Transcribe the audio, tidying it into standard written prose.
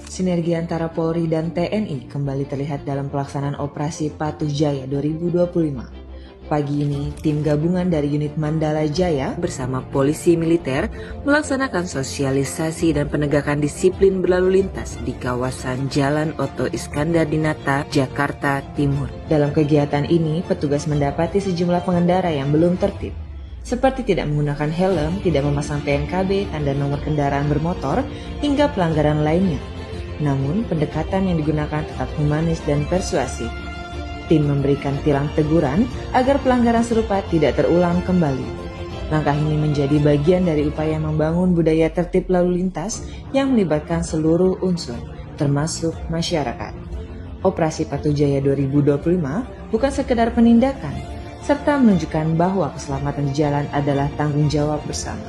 Sinergi antara Polri dan TNI kembali terlihat dalam pelaksanaan Operasi Patuh Jaya 2025. Pagi ini, tim gabungan dari unit Mandala Jaya bersama polisi militer melaksanakan sosialisasi dan penegakan disiplin berlalu lintas di kawasan Jalan Oto Iskandar-Dinata, Jakarta Timur. Dalam kegiatan ini, petugas mendapati sejumlah pengendara yang belum tertib, seperti tidak menggunakan helm, tidak memasang PNKB, tanda nomor kendaraan bermotor, hingga pelanggaran lainnya. Namun, pendekatan yang digunakan tetap humanis dan persuasif. Tim memberikan tilang teguran agar pelanggaran serupa tidak terulang kembali. Langkah ini menjadi bagian dari upaya membangun budaya tertib lalu lintas yang melibatkan seluruh unsur, termasuk masyarakat. Operasi Patuh Jaya 2025 bukan sekedar penindakan, serta menunjukkan bahwa keselamatan di jalan adalah tanggung jawab bersama.